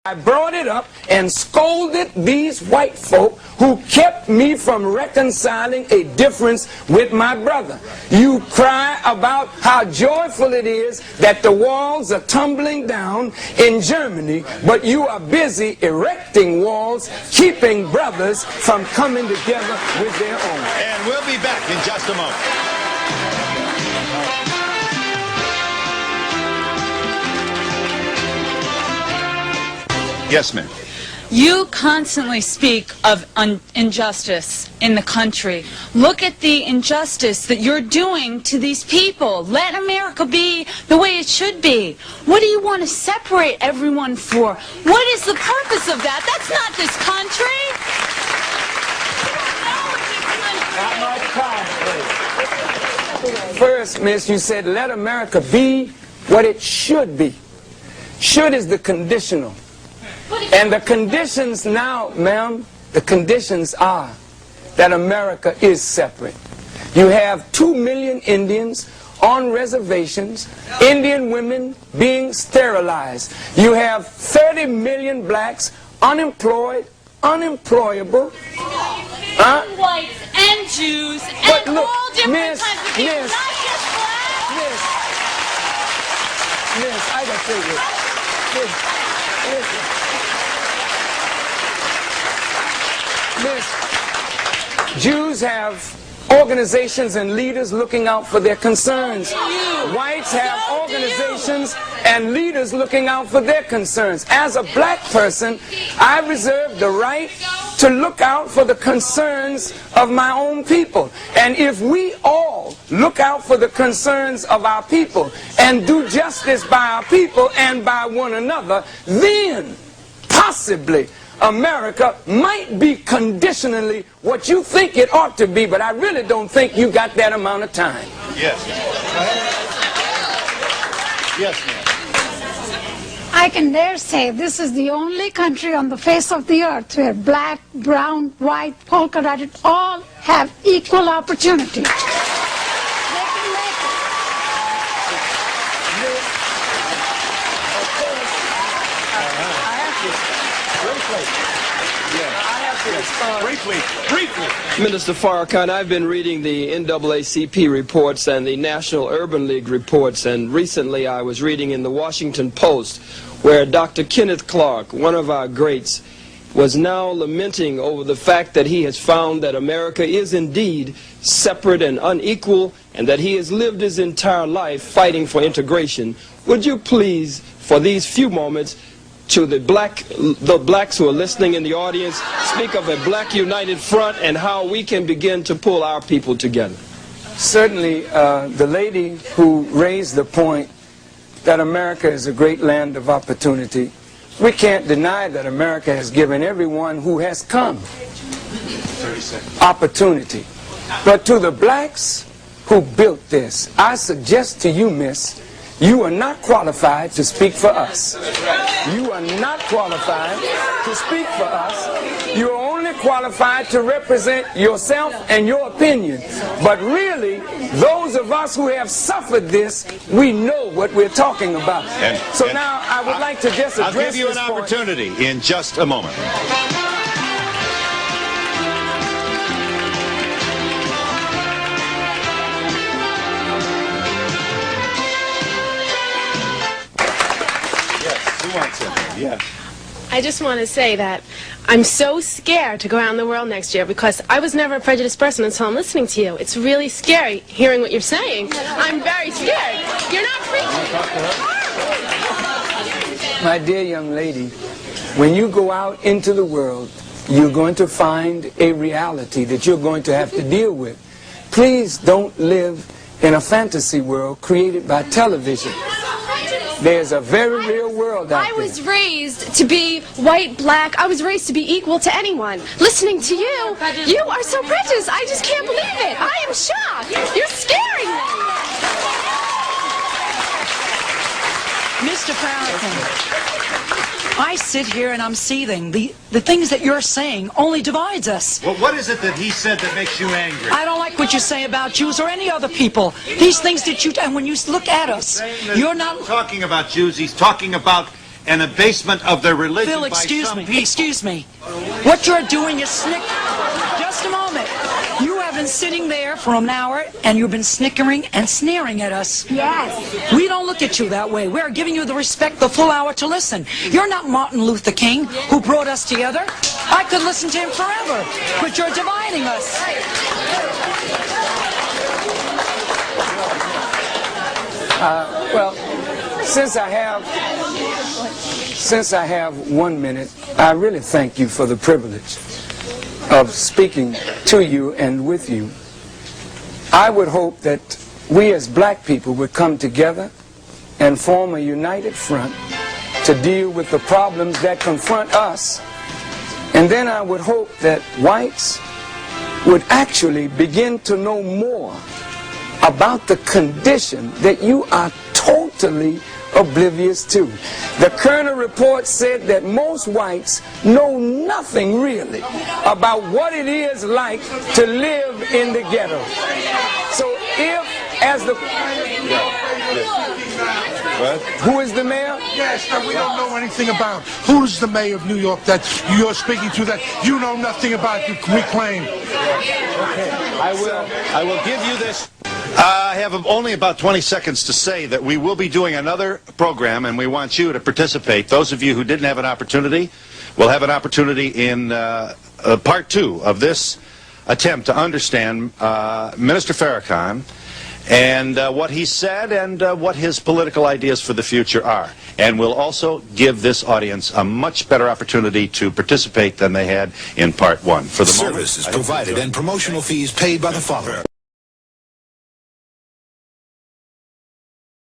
I brought it up and scolded these white folk who kept me from reconciling a difference with my brother. You cry about how joyful it is that the walls are tumbling down in Germany, but you are busy erecting walls, keeping brothers from coming together with their own. And we'll be back in just a moment. Yes, ma'am. You constantly speak of injustice in the country. Look at the injustice that you're doing to these people. Let America be the way it should be. What do you want to separate everyone for? What is the purpose of that? That's not this country. First, miss, you said let America be what it should be. Should is the conditional. And the conditions now, ma'am, the conditions are that America is separate. You have 2 million Indians on reservations, Indian women being sterilized. You have 30 million blacks unemployed, unemployable. And whites and Jews and look, all different miss, kinds of people, miss, not just blacks. Miss, I got to tell you. Listen. Miss, Jews have organizations and leaders looking out for their concerns. Whites have organizations and leaders looking out for their concerns. As a black person, I reserve the right to look out for the concerns of my own people. And if we all look out for the concerns of our people and do justice by our people and by one another, then possibly America might be conditionally what you think it ought to be, but I really don't think you got that amount of time. Yes. Yes, ma'am. I can dare say this is the only country on the face of the earth where black, brown, white, polka-dotted all have equal opportunity. They can make it. Briefly. Minister Farrakhan, I've been reading the NAACP reports and the National Urban League reports, and recently I was reading in the Washington Post where Dr. Kenneth Clark, one of our greats, was now lamenting over the fact that he has found that America is indeed separate and unequal, and that he has lived his entire life fighting for integration. Would you please, for these few moments, to the blacks who are listening in the audience, speak of a black united front and how we can begin to pull our people together? Certainly, the lady who raised the point that America is a great land of opportunity, we can't deny that America has given everyone who has come opportunity. But to the blacks who built this, I suggest to you, miss, you are not qualified to speak for us. You are not qualified to speak for us. You are only qualified to represent yourself and your opinion. But really, those of us who have suffered this, we know what we're talking about. So now I would like to just address I'll give you this an point. opportunity in just a moment. Yeah. I just want to say that I'm so scared to go around the world next year because I was never a prejudiced person until I'm listening to you. It's really scary hearing what you're saying. I'm very scared. You're not preaching. My dear young lady, when you go out into the world, you're going to find a reality that you're going to have to deal with. Please don't live in a fantasy world created by television. There's a very real world out there. I was raised to be white, black. I was raised to be equal to anyone. Listening to you, you are so prejudiced. I just can't believe it. I am shocked. You're scaring me. Mr. Farrakhan, I sit here and I'm seething. The things that you're saying only divides us. Well, what is it that he said that makes you angry? I don't like what you say about Jews or any other people. These things that you, and when you look at us, you're not talking about Jews. He's talking about an abasement of their religion Phil, by excuse some me. people. Excuse me. What you're doing is Just a moment. You have been sitting there for an hour, and you've been snickering and sneering at us. Yes. We don't look at you that way. We're giving you the respect, the full hour to listen. You're not Martin Luther King, who brought us together. I could listen to him forever, but you're dividing us. Well, since I have 1 minute, I really thank you for the privilege of speaking to you and with you. I would hope that we as black people would come together and form a united front to deal with the problems that confront us. And then I would hope that whites would actually begin to know more about the condition that you are totally oblivious to. The Kerner report said that most whites know nothing really about what it is like to live in the ghetto. So if, as the... What? Who is the mayor? Yes, that we don't know anything about. Who's the mayor of New York that you're speaking to that you know nothing about, we claim? I will give you this. I have only about 20 seconds to say that we will be doing another program, and we want you to participate. Those of you who didn't have an opportunity will have an opportunity in part 2 of this attempt to understand Minister Farrakhan and what he said and what his political ideas for the future are. And we'll also give this audience a much better opportunity to participate than they had in part 1. For the moment, Services provided and promotional fees paid by the follower.